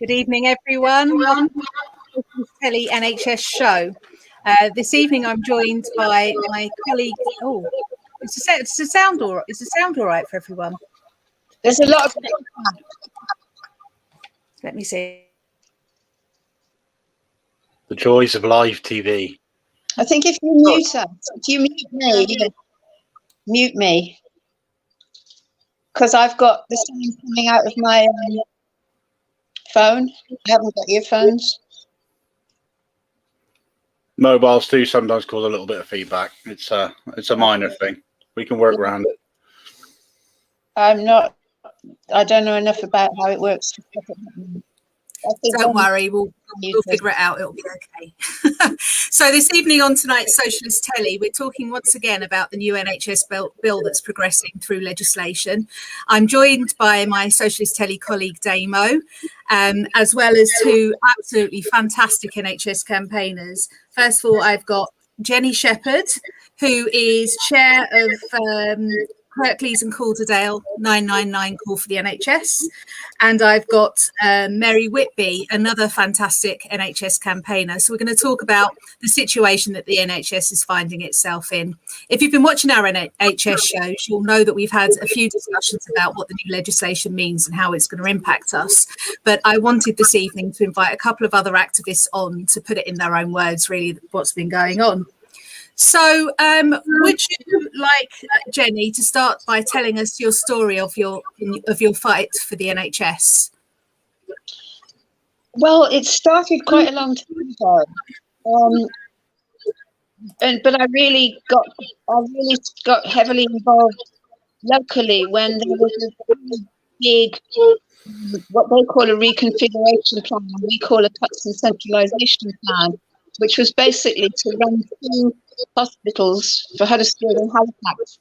Good evening, everyone. Welcome to the Telly NHS show. This evening, I'm joined by my colleague. Oh, is the sound all right for everyone? There's a lot of. Let me see. The joys of live TV. I think if you mute us, if you mute me, because I've got the sound coming out of my phone. I haven't got earphones. Mobiles do sometimes cause a little bit of feedback. It's a minor thing. We can work around it. I don't know enough about how it works. Don't worry, we'll figure it out. It'll be okay. So this evening on tonight's Socialist Telly, we're talking once again about the new NHS bill that's progressing through legislation. I'm joined by my Socialist Telly colleague Damo, as well as two absolutely fantastic NHS campaigners. First of all, I've got Jenny Shepherd, who is chair of Kirklees and Calderdale 999 Call for the NHS. And I've got Mary Whitby, another fantastic NHS campaigner. So we're going to talk about the situation that the NHS is finding itself in. If you've been watching our NHS shows, you'll know that we've had a few discussions about what the new legislation means and how it's going to impact us. But I wanted this evening to invite a couple of other activists on to put it in their own words, really, what's been going on. So would you like, Jenny, to start by telling us your story of your fight for the NHS? Well, it started quite a long time ago, but I really got heavily involved locally when there was a big, what they call a reconfiguration plan, and we call a cuts and centralisation plan, which was basically to run two hospitals for Huddersfield and Halifax.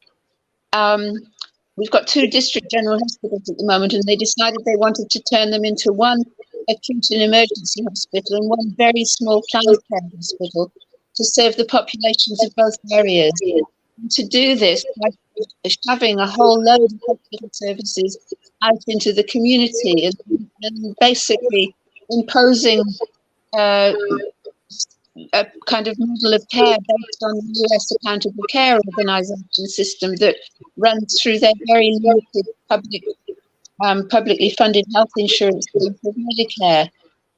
We've got two district general hospitals at the moment, and they decided they wanted to turn them into one acute and emergency hospital and one very small planned care hospital to serve the populations of both areas. And to do this, by shoving a whole load of hospital services out into the community and basically imposing a kind of model of care based on the US Accountable Care Organisation system that runs through their very limited publicly funded health insurance scheme of Medicare.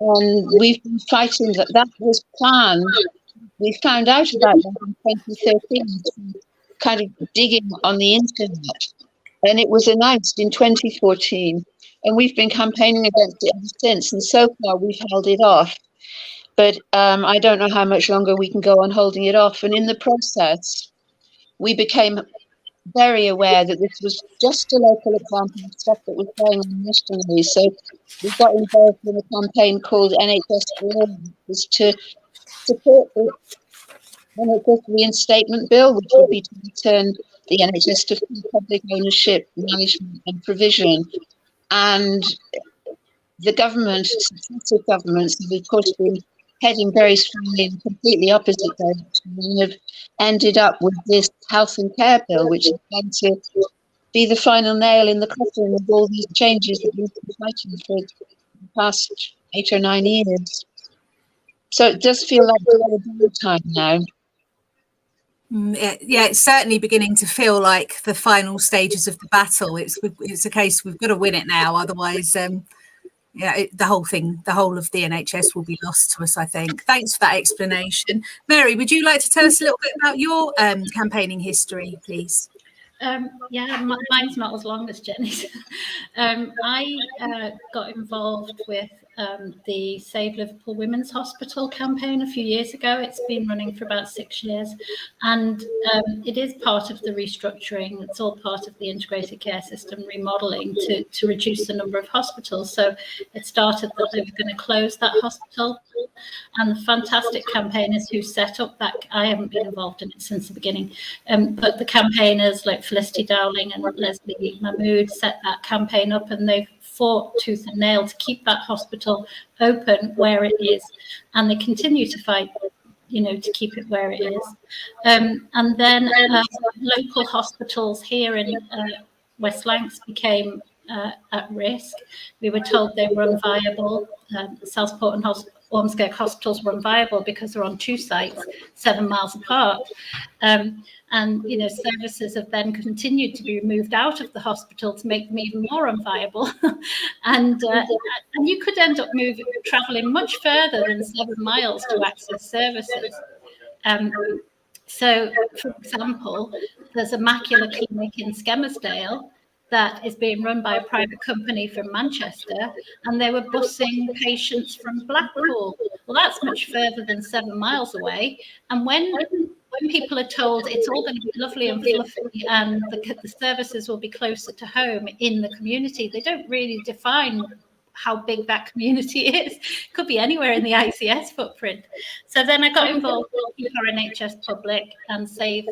And we've been fighting that was planned. We found out about that in 2013 through kind of digging on the internet. And it was announced in 2014. And we've been campaigning against it ever since. And so far we've held it off. But I don't know how much longer we can go on holding it off. And in the process, we became very aware that this was just a local example of stuff that was going on nationally. So we got involved in a campaign called NHS for All, which was to support the NHS reinstatement bill, which would be to return the NHS to full public ownership, management and provision. And the government, successive governments, have of course been heading very strongly in completely opposite direction, and have ended up with this health and care bill, which is going to be the final nail in the coffin of all these changes that we've been fighting for the past 8 or 9 years. So it does feel like we're at a time now. Yeah, it's certainly beginning to feel like the final stages of the battle. It's a case we've got to win it now, otherwise the whole of the NHS will be lost to us, I think. Thanks for that explanation. Mary, would you like to tell us a little bit about your campaigning history, please? Yeah, mine's not as long as Jenny's. I got involved with the Save Liverpool Women's Hospital campaign a few years ago. It's been running for about 6 years, and it is part of the restructuring. It's all part of the integrated care system remodelling to reduce the number of hospitals. So it started that they were going to close that hospital, and the fantastic campaigners who set up that, I haven't been involved in it since the beginning, but the campaigners like Felicity Dowling and Leslie Mahmood set that campaign up, and they've fought tooth and nail to keep that hospital open where it is, and they continue to fight, to keep it where it is. And then local hospitals here in West Lancs became at risk. We were told they were unviable. Southport and Ormskirk hospitals were unviable because they're on two sites, 7 miles apart. And services have then continued to be moved out of the hospital to make them even more unviable. and you could end up traveling much further than 7 miles to access services. So, for example, there's a macular clinic in Skelmersdale that is being run by a private company from Manchester, and they were busing patients from Blackpool. Well, that's much further than 7 miles away. And when people are told it's all going to be lovely and fluffy and the services will be closer to home in the community, they don't really define how big that community is. It could be anywhere in the ICS footprint. So then I got involved with Keep Our NHS Public and Save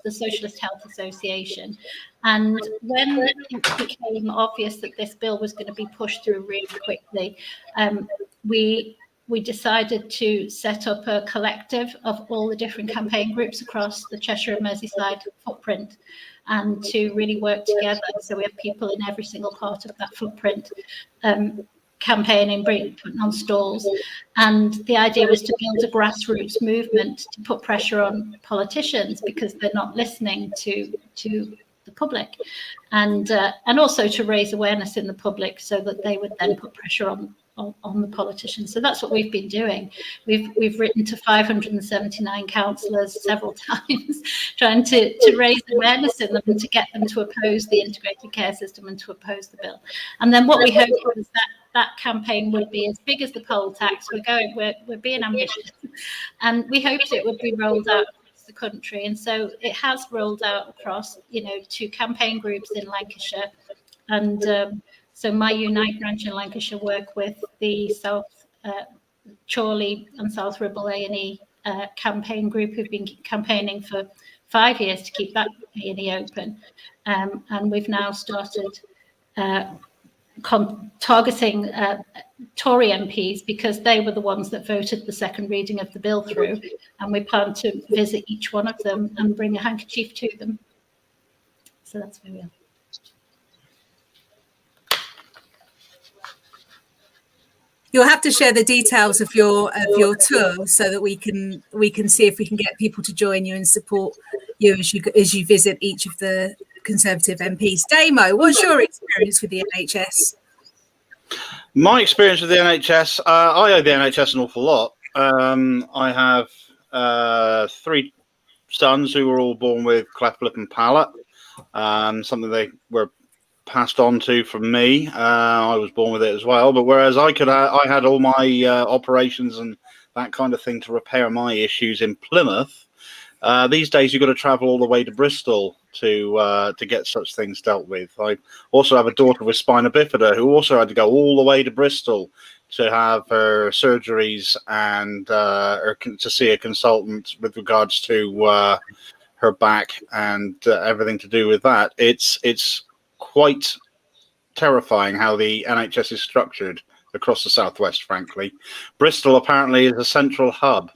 the Socialist Health Association. And when it became obvious that this bill was going to be pushed through really quickly, we decided to set up a collective of all the different campaign groups across the Cheshire and Merseyside footprint, and to really work together. So we have people in every single part of that footprint campaigning, putting on stalls. And the idea was to build a grassroots movement to put pressure on politicians because they're not listening to the public, and also to raise awareness in the public so that they would then put pressure on the politicians. So that's what we've been doing. We've written to 579 councillors several times, trying to raise awareness in them and to get them to oppose the integrated care system and to oppose the bill. And then what we hope is that campaign would be as big as the poll tax. We're being ambitious, and we hoped it would be rolled out across the country. And so it has rolled out across, to campaign groups in Lancashire, and so my Unite branch in Lancashire work with the South Chorley and South Ribble A&E campaign group who've been campaigning for 5 years to keep that A&E open. And we've now started targeting Tory MPs because they were the ones that voted the second reading of the bill through. And we plan to visit each one of them and bring a handkerchief to them. So that's where we are. You'll have to share the details of your tour so that we can see if we can get people to join you and support you as you visit each of the Conservative MPs. Damo, what's your experience with the NHS? My experience with the NHS, I owe the NHS an awful lot. I have 3 sons who were all born with cleft lip and palate, something they were passed on to from me. I was born with it as well, but whereas I had all my operations and that kind of thing to repair my issues in Plymouth, these days you've got to travel all the way to Bristol to get such things dealt with. I also have a daughter with spina bifida who also had to go all the way to Bristol to have her surgeries and or to see a consultant with regards to her back and everything to do with that. It's quite terrifying how the NHS is structured across the southwest, frankly. Bristol apparently is a central hub.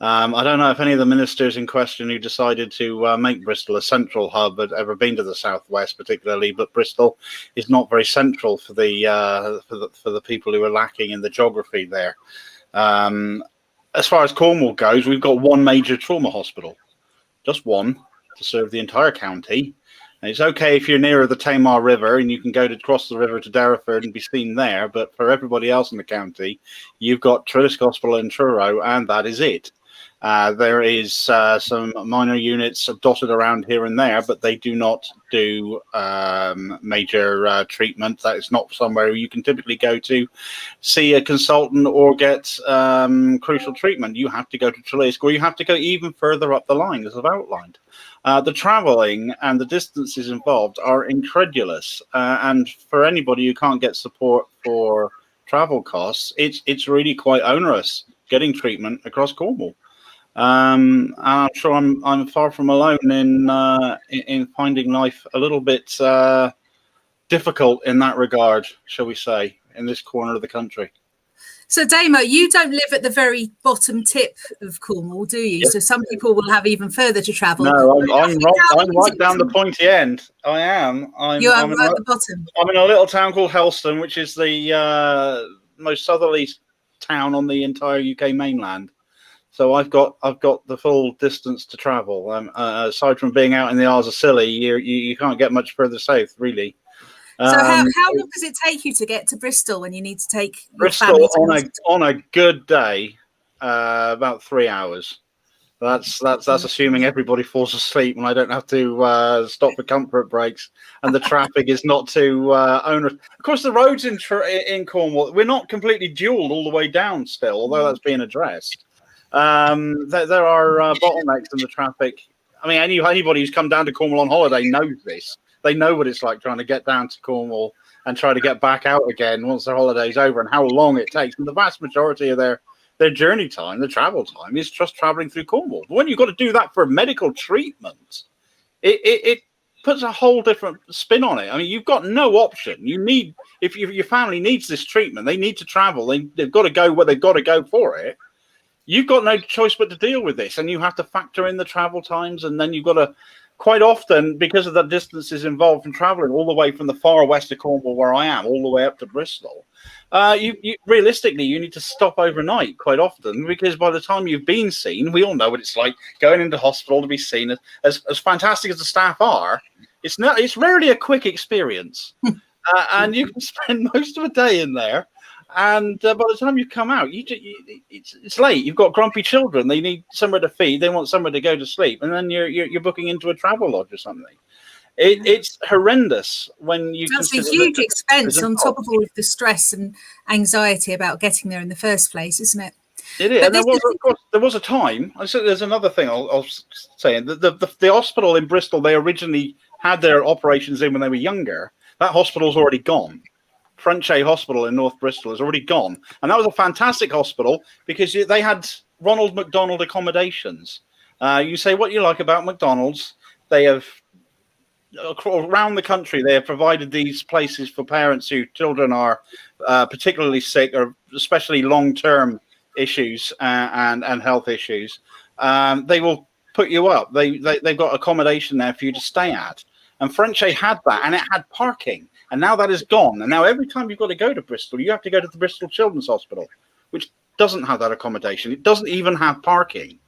I don't know if any of the ministers in question who decided to make Bristol a central hub had ever been to the southwest particularly, but Bristol is not very central for the people who are lacking in the geography there. As far as Cornwall goes, we've got one major trauma hospital, just one, to serve the entire county. And it's okay if you're nearer the Tamar River and you can go to cross the river to Derriford and be seen there, but for everybody else in the county, you've got Trillisk Hospital in Truro, and that is it. There is some minor units dotted around here and there, but they do not do major treatment. That is not somewhere you can typically go to see a consultant or get crucial treatment. You have to go to Trillisk, or you have to go even further up the line, as I've outlined. The travelling and the distances involved are incredulous, and for anybody who can't get support for travel costs, it's really quite onerous getting treatment across Cornwall. And I'm sure I'm far from alone in finding life a little bit difficult in that regard, shall we say, in this corner of the country. So, Damo, you don't live at the very bottom tip of Cornwall, do you? Yes. So some people will have even further to travel. No, I'm right down the pointy end. I am. You are right at the bottom. I'm in a little town called Helston, which is the most southerly town on the entire UK mainland. So I've got the full distance to travel. Aside from being out in the Isles of Scilly, you can't get much further south, really. So how long does it take you to get to Bristol when you need to take your Bristol family on a good day, about 3 hours. That's assuming everybody falls asleep and I don't have to stop for comfort breaks and the traffic is not too onerous. Of course, the roads in Cornwall, we're not completely dualled all the way down still, although that's being addressed. There are bottlenecks in the traffic. I mean, anybody who's come down to Cornwall on holiday knows this. They know what it's like trying to get down to Cornwall and try to get back out again once their holiday's over and how long it takes. And the vast majority of their journey time, their travel time, is just traveling through Cornwall. But when you've got to do that for medical treatment, it puts a whole different spin on it. I mean, you've got no option. You need, if your family needs this treatment, they need to travel. They've got to go where they've got to go for it. You've got no choice but to deal with this, and you have to factor in the travel times, and then you've got to, quite often, because of the distances involved in traveling all the way from the far west of Cornwall, where I am, all the way up to Bristol, you realistically, you need to stop overnight quite often, because by the time you've been seen, we all know what it's like going into hospital to be seen. As fantastic as the staff are, it's rarely a quick experience, and you can spend most of a day in there. And by the time you come out, it's late. You've got grumpy children. They need somewhere to feed. They want somewhere to go to sleep. And then you're booking into a travel lodge or something. It's horrendous when you. That's a huge expense on top of all of the stress and anxiety about getting there in the first place, isn't it? It is. And there was a time. I said there's another thing I'll say. The hospital in Bristol, they originally had their operations in when they were younger. That hospital's already gone. Frenchay Hospital in North Bristol is already gone. And that was a fantastic hospital because they had Ronald McDonald accommodations. You say what you like about McDonald's. They have, around the country, they have provided these places for parents whose children are particularly sick or especially long-term issues and health issues. They will put you up. They've got accommodation there for you to stay at. And Frenchay had that, and it had parking. And now that is gone. And now every time you've got to go to Bristol, you have to go to the Bristol Children's Hospital, which doesn't have that accommodation. It doesn't even have parking.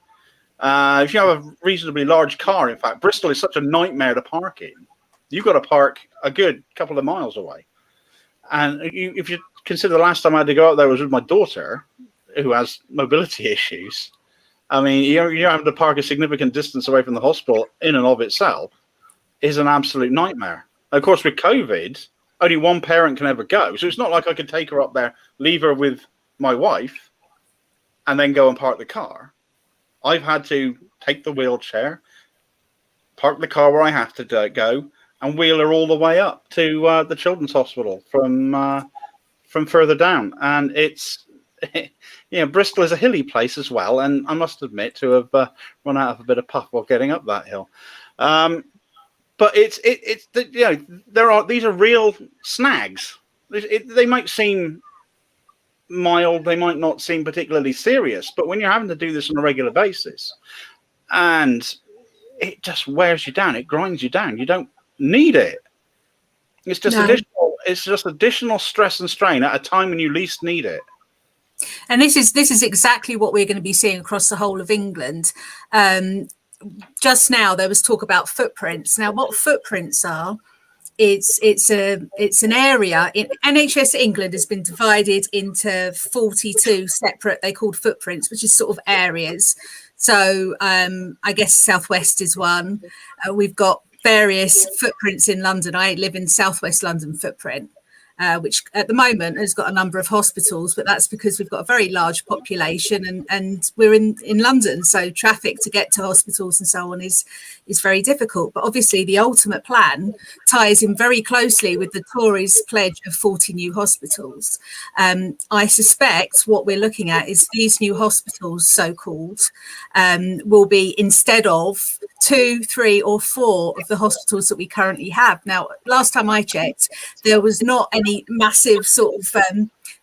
If you have a reasonably large car, in fact, Bristol is such a nightmare to park in. You've got to park a good couple of miles away. And if you consider the last time I had to go out there was with my daughter, who has mobility issues. I mean, you're having to park a significant distance away from the hospital in and of itself is an absolute nightmare. Of course, with COVID, only one parent can ever go. So it's not like I could take her up there, leave her with my wife, and then go and park the car. I've had to take the wheelchair, park the car where I have to go, and wheel her all the way up to the Children's Hospital from further down. And it's, Bristol is a hilly place as well. And I must admit to have run out of a bit of puff while getting up that hill. But these are real snags. They might seem mild, they might not seem particularly serious, but when you're having to do this on a regular basis, and it just wears you down, it grinds you down. You don't need it. It's just additional. It's just additional stress and strain at a time when you least need it. And this is exactly what we're going to be seeing across the whole of England. Just now there was talk about footprints. Now, what footprints are? It's an area. NHS England has been divided into 42 separate. They're called footprints, which is sort of areas. So I guess Southwest is one. We've got various footprints in London. I live in Southwest London footprint, which at the moment has got a number of hospitals, but that's because we've got a very large population and we're in London. So traffic to get to hospitals and so on is very difficult. But obviously the ultimate plan ties in very closely with the Tories' pledge of 40 new hospitals. I suspect what we're looking at is these new hospitals, so-called, will be instead of 2, 3 or 4 of the hospitals that we currently have. Now, last time I checked, there was not any massive sort of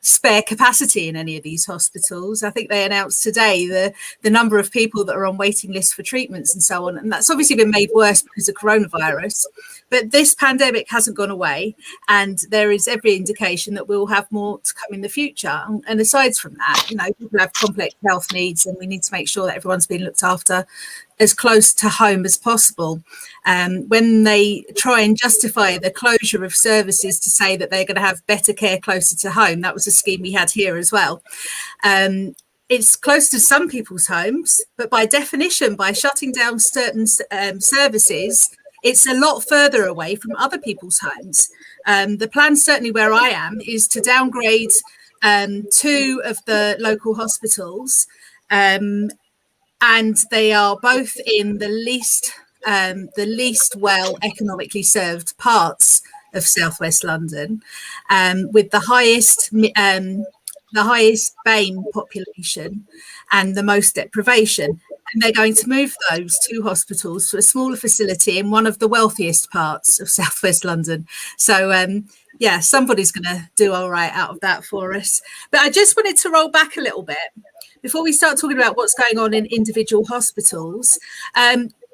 spare capacity in any of these hospitals. I think they announced today the number of people that are on waiting lists for treatments and so on. And that's obviously been made worse because of coronavirus. But this pandemic hasn't gone away. And there is every indication that we'll have more to come in the future. And aside from that, you know, people have complex health needs, and we need to make sure that everyone's being looked after as close to home as possible. When they try and justify the closure of services to say that they're going to have better care closer to home, that was a scheme we had here as well. It's close to some people's homes, but by definition, by shutting down certain services, it's a lot further away from other people's homes. The plan, certainly where I am, is to downgrade 2 of the local hospitals, and they are both in the least well economically served parts of southwest London, with the highest BAME population and the most deprivation. And they're going to move those 2 hospitals to a smaller facility in one of the wealthiest parts of southwest London. So yeah, somebody's going to do all right out of that for us. But I just wanted to roll back a little bit before we start talking about what's going on in individual hospitals.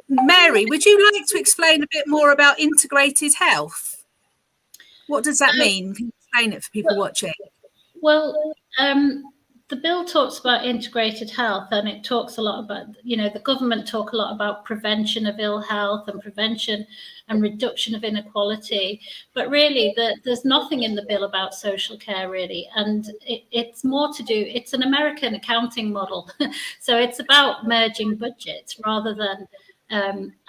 Mary, would you like to explain a bit more about integrated health? What does that mean? Can you explain it for people watching? Well, the bill talks about integrated health, and it talks a lot about, you know, the government talk a lot about prevention of ill health and prevention and reduction of inequality. But really, there's nothing in the bill about social care, really. And it's more to do, it's an American accounting model. So it's about merging budgets rather than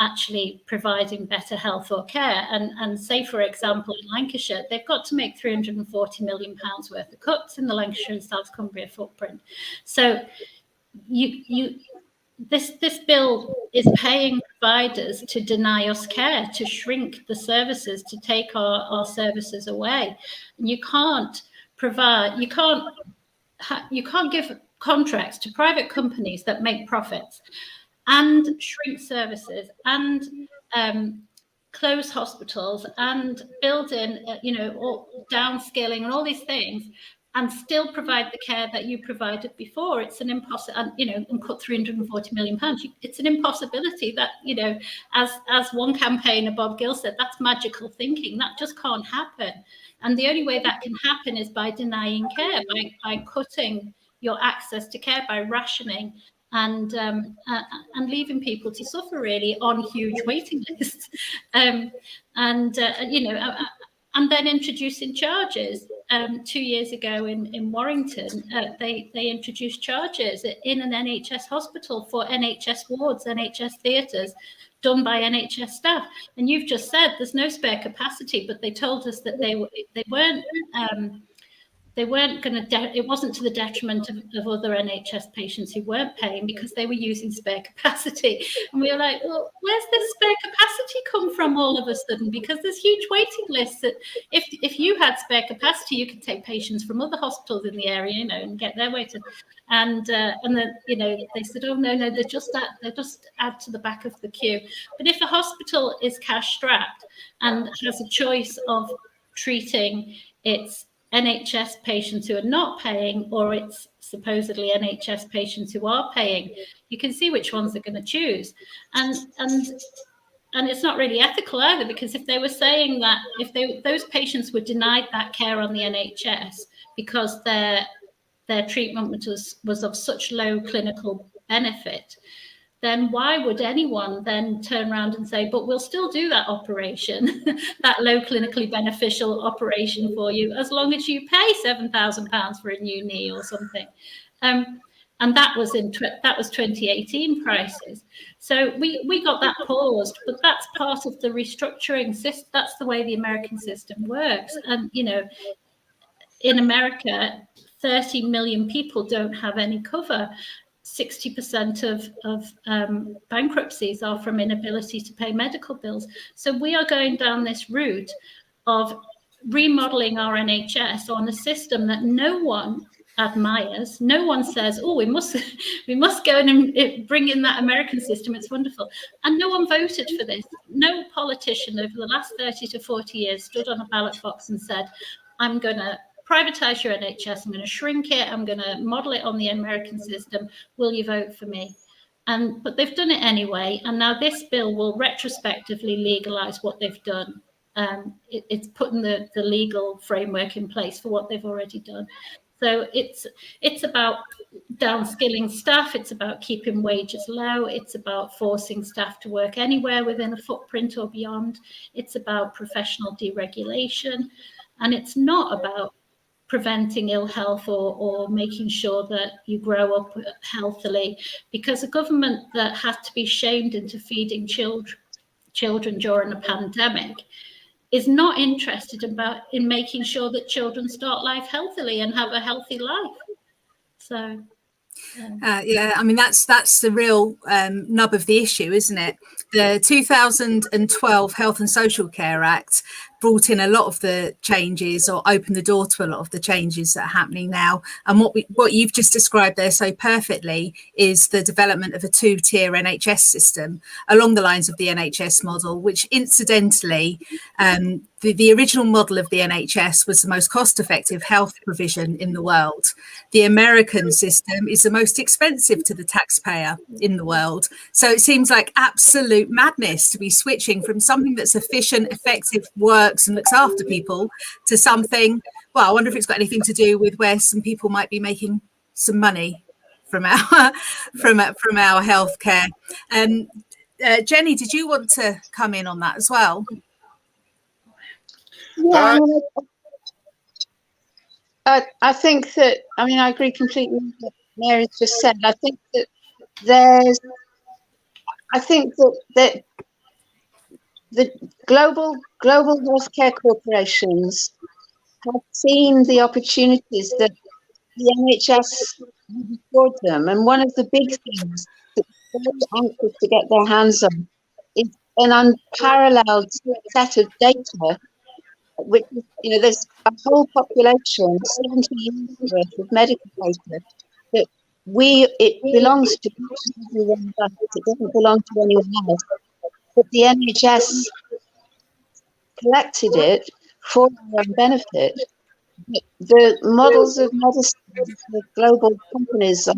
actually providing better health or care. And say, for example, in Lancashire, they've got to make £340 million worth of cuts in the Lancashire and South Cumbria footprint. So this bill is paying providers to deny us care, to shrink the services, to take our services away. And you can't provide, you can't give contracts to private companies that make profits and shrink services and close hospitals and build in, downscaling and all these things, and still provide the care that you provided before. It's an impossibility, and cut £340 million. It's an impossibility that, as one campaigner, Bob Gill, said, that's magical thinking. That just can't happen. And the only way that can happen is by denying care, by cutting your access to care, by rationing and leaving people to suffer really on huge waiting lists, and then introducing charges. 2 years ago in Warrington, they introduced charges in an NHS hospital for NHS wards, NHS theatres, done by NHS staff. And you've just said there's no spare capacity, but they told us that they weren't going to, it wasn't to the detriment of other NHS patients who weren't paying because they were using spare capacity. And we were like, well, where's this spare capacity come from all of a sudden? Because there's huge waiting lists that if you had spare capacity, you could take patients from other hospitals in the area, and get their waiting. And then, they said, oh, no, they just add to the back of the queue. But if a hospital is cash strapped and has a choice of treating its NHS patients who are not paying, or it's supposedly NHS patients who are paying, you can see which ones they're going to choose. And it's not really ethical either, because if they were saying that those patients were denied that care on the NHS because their treatment was of such low clinical benefit, then why would anyone then turn around and say, but we'll still do that operation, that low clinically beneficial operation for you, as long as you pay £7,000 for a new knee or something? And that was 2018 prices. So we got that paused, but that's part of the restructuring system. That's the way the American system works. And, in America, 30 million people don't have any cover. 60% of bankruptcies are from inability to pay medical bills. So we are going down this route of remodeling our NHS on a system that no one admires. No one says, oh, we must go and bring in that American system. It's wonderful. And no one voted for this. No politician over the last 30 to 40 years stood on a ballot box and said, I'm going to privatise your NHS. I'm going to shrink it. I'm going to model it on the American system. Will you vote for me? But they've done it anyway. And now this bill will retrospectively legalise what they've done. It's putting the legal framework in place for what they've already done. So it's about downskilling staff. It's about keeping wages low. It's about forcing staff to work anywhere within a footprint or beyond. It's about professional deregulation. And it's not about preventing ill health or making sure that you grow up healthily, because a government that had to be shamed into feeding children during a pandemic is not interested in making sure that children start life healthily and have a healthy life. So yeah, I mean, that's the real nub of the issue, isn't it? The 2012 Health and Social Care Act brought in a lot of the changes, or opened the door to a lot of the changes that are happening now. And what you've just described there so perfectly is the development of a two-tier NHS system along the lines of the NHS model, which incidentally, the original model of the NHS was the most cost-effective health provision in the world. The American system is the most expensive to the taxpayer in the world. So it seems like absolute madness to be switching from something that's efficient, effective, works and looks after people to something, well, I wonder if it's got anything to do with where some people might be making some money from our from our healthcare. Jenny, did you want to come in on that as well? Yeah, I think that, I mean, I agree completely with what Mary's just said. I think that the global healthcare corporations have seen the opportunities that the NHS afford them, and one of the big things that they're very anxious to get their hands on is an unparalleled set of data, which is, you know, there's a whole population, 70 years worth of medical data that it belongs to everyone else. It doesn't belong to anyone else. But the NHS collected it for their own benefit. The models of medicine the global companies are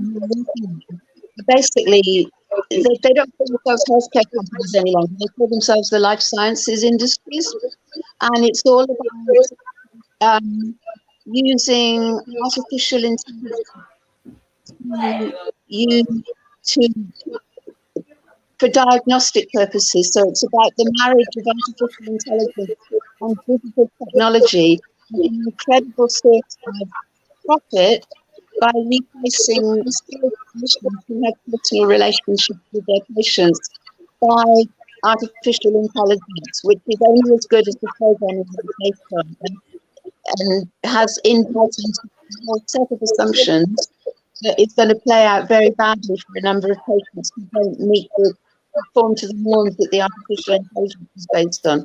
basically, they don't call themselves healthcare companies any longer. They call themselves the life sciences industries. And it's all about using artificial intelligence for diagnostic purposes. So it's about the marriage of artificial intelligence and digital technology, an incredible source of profit by replacing skilled clinicians who have personal relationships with their patients by artificial intelligence, which is only as good as the programming that it's based on, and has inbuilt into a whole set of assumptions that it's going to play out very badly for a number of patients who don't conform to the norms that the artificial intelligence is based on.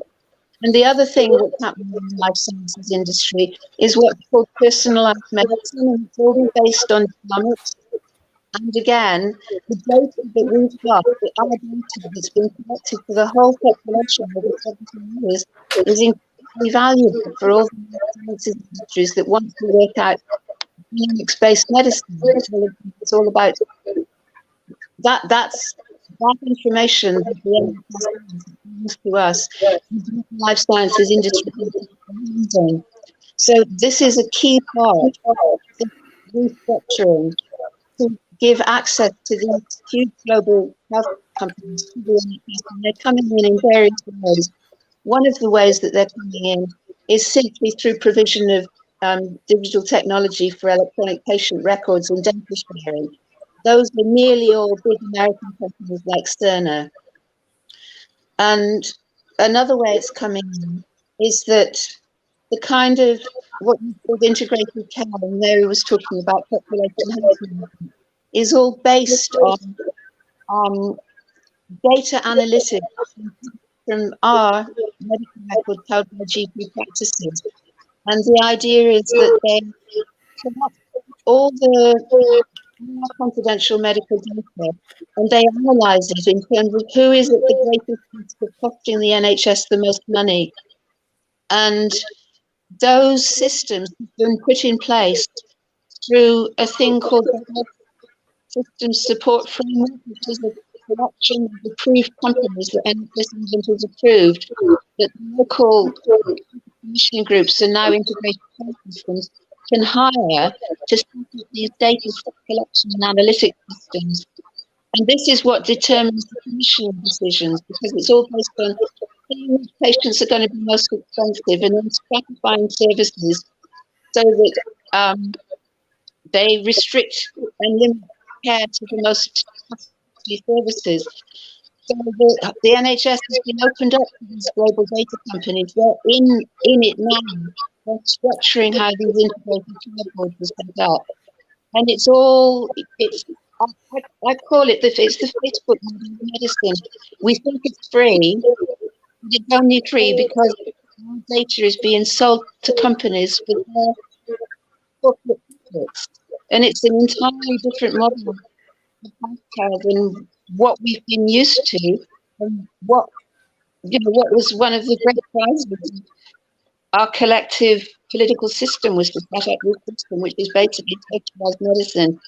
And the other thing that's happening in the life sciences industry is what's called personalised medicine, and it's all based on genomics. And again, the data that we've got, our data that's been collected for the whole population over 17 years, is incredibly valuable for all the life sciences industries that want to work out genomics-based medicine. It's all about that information that the NHS brings to us, the life sciences industry. So this is a key part of the restructuring to give access to these huge global health companies to the NHS, and they're coming in various ways. One of the ways that they're coming in is simply through provision of digital technology for electronic patient records and data sharing. Those are nearly all big American companies like Cerner. And another way it's coming in is that the kind of what you call integrated care, and Mary was talking about population health management, is all based on data analytics from our medical record held by GP practices. And the idea is that they collect all the confidential medical data and they analyse it in terms of who is at the greatest risk of costing the NHS the most money. And those systems have been put in place through a thing called the Health Systems Support Framework, which is a collection of approved companies that NHS England has approved, that local commissioning groups and now integrated care systems can hire to set up these data collection and analytic systems. And this is what determines the commissioning decisions, because it's all based on which patients are going to be most expensive and then stratifying services so that they restrict and limit care to the most costly services. So the NHS has been opened up to these global data companies. They're in it now. They're structuring how these integrated care boards are set up. And it's all, I call it, it's the Facebook model of medicine. We think it's free, but it's only free because our data is being sold to companies with their corporate profits. And it's an entirely different model of healthcare than what we've been used to, and what was one of the great prizes of our collective political system was to set up this system, which is basically socialized medicine.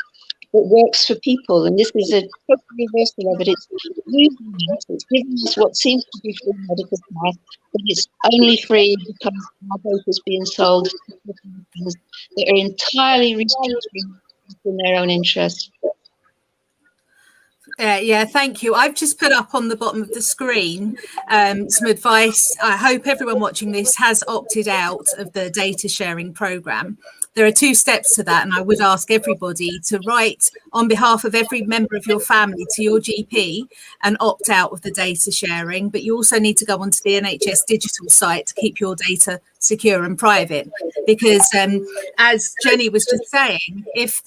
It works for people, and this is a total reversal of it. It's using it, it's giving us what seems to be free medical care, but it's only free because our data is being sold to companies that are entirely restructuring in their own interest. Yeah, thank you. I've just put up on the bottom of the screen some advice. I hope everyone watching this has opted out of the data sharing program. There are 2 steps to that, and I would ask everybody to write on behalf of every member of your family to your GP and opt out of the data sharing. But you also need to go onto the NHS digital site to keep your data secure and private, because as Jenny was just saying, if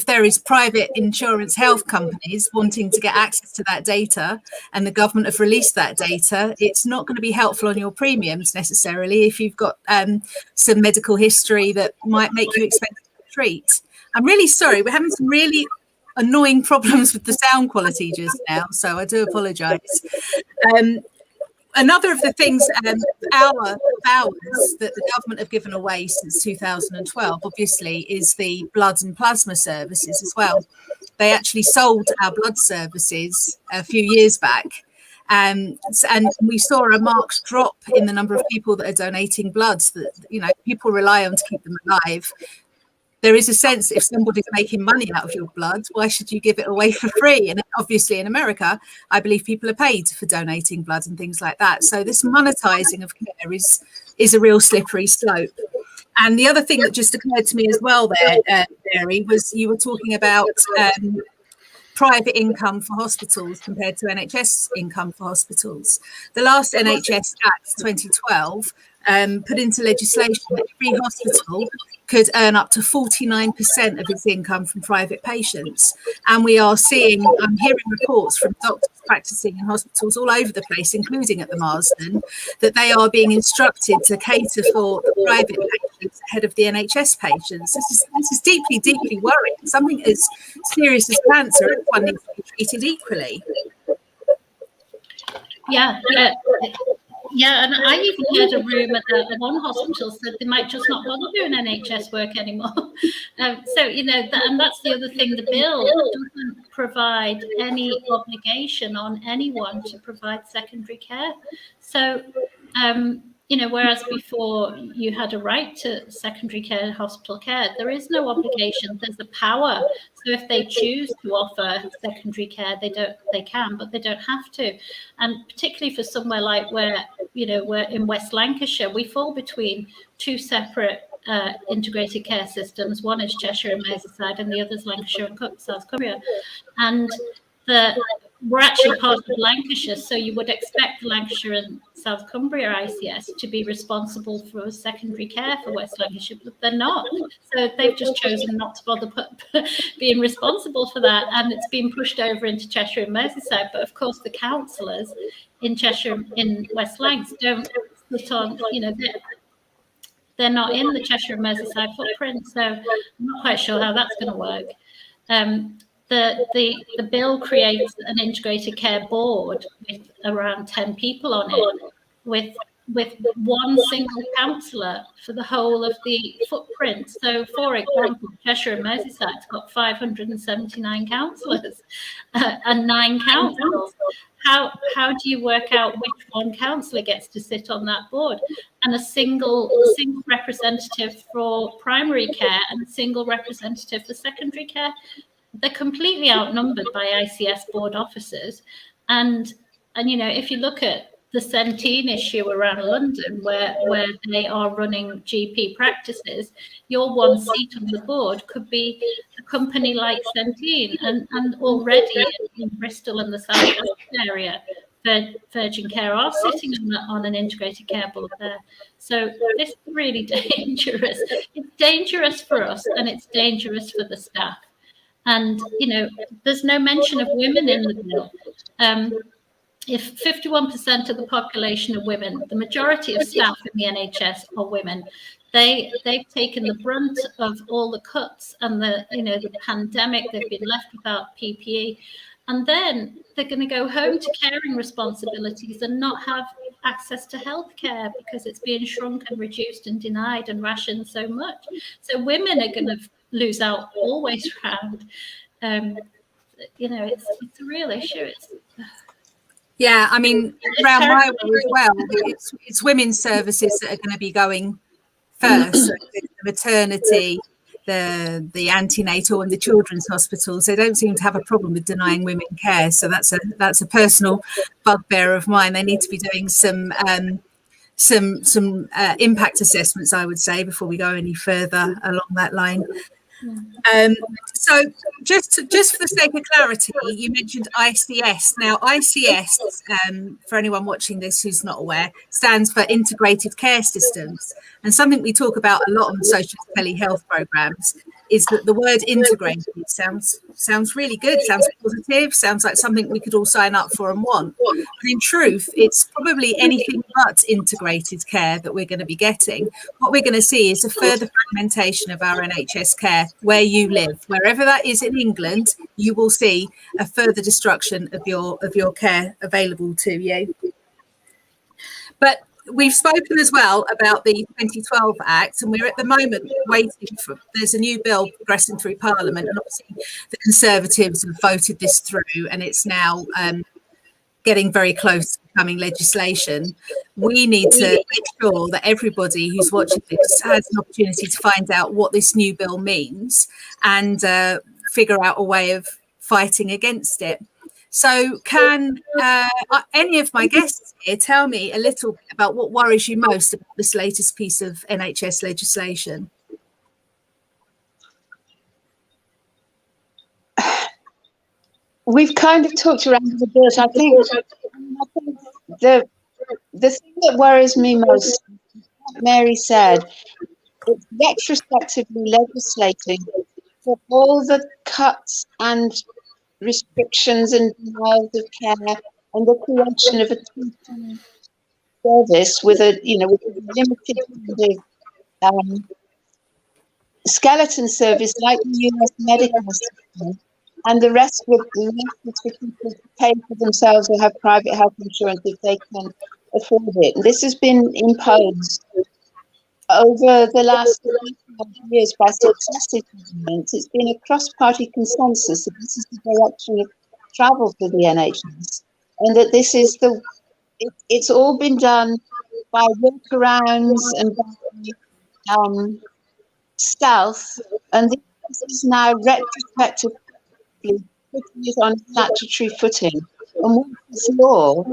there is private insurance health companies wanting to get access to that data and the government have released that data, it's not going to be helpful on your premiums necessarily if you've got some medical history that might make you expensive to treat. I'm really sorry, we're having some really annoying problems with the sound quality just now, so I do apologise. Another of the things, hours that the government have given away since 2012, obviously, is the blood and plasma services as well. They actually sold our blood services a few years back, and we saw a marked drop in the number of people that are donating blood that people rely on to keep them alive. There is a sense if somebody's making money out of your blood, why should you give it away for free? And obviously in America, I believe people are paid for donating blood and things like that. So this monetizing of care is a real slippery slope. And the other thing that just occurred to me as well there, Mary, was you were talking about private income for hospitals compared to NHS income for hospitals. The last NHS Act 2012 put into legislation that every hospital could earn up to 49% of its income from private patients. And we are seeing, I'm hearing reports from doctors practicing in hospitals all over the place, including at the Marsden, that they are being instructed to cater for the private patients ahead of the NHS patients. This is deeply, deeply worrying. Something as serious as cancer, everyone needs to be treated equally. Yeah, and I even heard a rumour that one hospital said they might just not bother doing NHS work anymore. So, and that's the other thing. The bill doesn't provide any obligation on anyone to provide secondary care. So, whereas before you had a right to secondary care, hospital care, there is no obligation. There's a power. So if they choose to offer secondary care, they can, but they don't have to. And particularly for somewhere like where we're in West Lancashire, we fall between 2 separate integrated care systems. One is Cheshire and Merseyside, and the other is Lancashire and South Cumbria. And we're actually part of Lancashire, so you would expect Lancashire and South Cumbria ICS to be responsible for secondary care for West Lancashire, but they're not. So they've just chosen not to bother being responsible for that, and it's been pushed over into Cheshire and Merseyside. But of course, the councillors in Cheshire, in West Lancs, don't sit on, they're not in the Cheshire and Merseyside footprint, so I'm not quite sure how that's going to work. The bill creates an integrated care board with around 10 people on it, with with one single councillor for the whole of the footprint. So, for example, Cheshire and Merseyside's got 579 councillors and 9 councils. How do you work out which one councillor gets to sit on that board? And a single representative for primary care and a single representative for secondary care. They're completely outnumbered by ICS board officers. And you know, if you look at the Centene issue around London, where they are running GP practices, your one seat on the board could be a company like Centene, and already in Bristol and the South West area, Virgin Care are sitting on an integrated care board there. So this is really dangerous. It's dangerous for us, and it's dangerous for the staff. And you know, there's no mention of women in the bill. If 51% of the population are women, the majority of staff in the NHS are women. They've taken the brunt of all the cuts and the pandemic. They've been left without PPE, and then they're going to go home to caring responsibilities and not have access to healthcare because it's being shrunk and reduced and denied and rationed so much. So women are going to lose out always round. You know, it's a real issue. Yeah, I mean, around my way as well, it's women's services that are going to be going first. The maternity, the antenatal, and the children's hospitals. They don't seem to have a problem with denying women care. So that's a personal bugbear of mine. They need to be doing some impact assessments, I would say, before we go any further along that line. So just for the sake of clarity, you mentioned ICS. Now, ICS, for anyone watching this who's not aware, stands for Integrated Care Systems. And something we talk about a lot on social telehealth programs is that the word integrated sounds really good, sounds positive, sounds like something we could all sign up for and want. But in truth, it's probably anything but integrated care that we're going to be getting. What we're going to see is a further fragmentation of our NHS care where you live. Wherever that is in England, you will see a further destruction of your care available to you. But we've spoken as well about the 2012 Act, and we're at the moment waiting for, there's a new bill progressing through Parliament, and obviously the Conservatives have voted this through, and it's now getting very close to becoming legislation. We need to make sure that everybody who's watching this has an opportunity to find out what this new bill means and figure out a way of fighting against it. So can any of my guests here tell me a little bit about what worries you most about this latest piece of NHS legislation? We've kind of talked around the bit. I think the thing that worries me most, Mary said, it's retrospectively legislating for all the cuts and restrictions and denials of care and the creation of a teaching service with a limited kind of skeleton service like the US medical system, and the rest is for people to pay for themselves or have private health insurance if they can afford it. And this has been imposed over the last years by successive governments. It's been a cross-party consensus that this is the direction of travel for the NHS, and that this is it's all been done by workarounds and by stealth, and this is now retrospectively putting it on a statutory footing. And once it's law,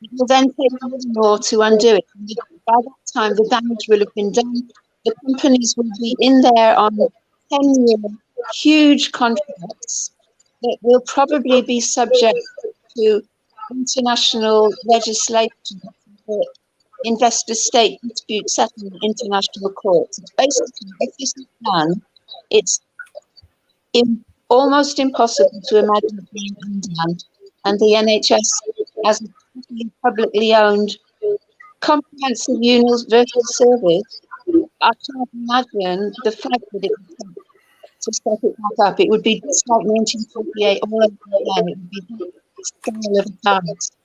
it will then take the law to undo it. And by that time, the damage will have been done. The companies will be in there on 10-year huge contracts that will probably be subject to international legislation for investor-state dispute settlement international courts. It's basically, if this is done, it's almost impossible to imagine it being undone. And the NHS, as a publicly owned comprehensive universal service, I can't imagine the fact that it would take to set it back up. It would be just like 1948 all over again. It would be the scale of the past.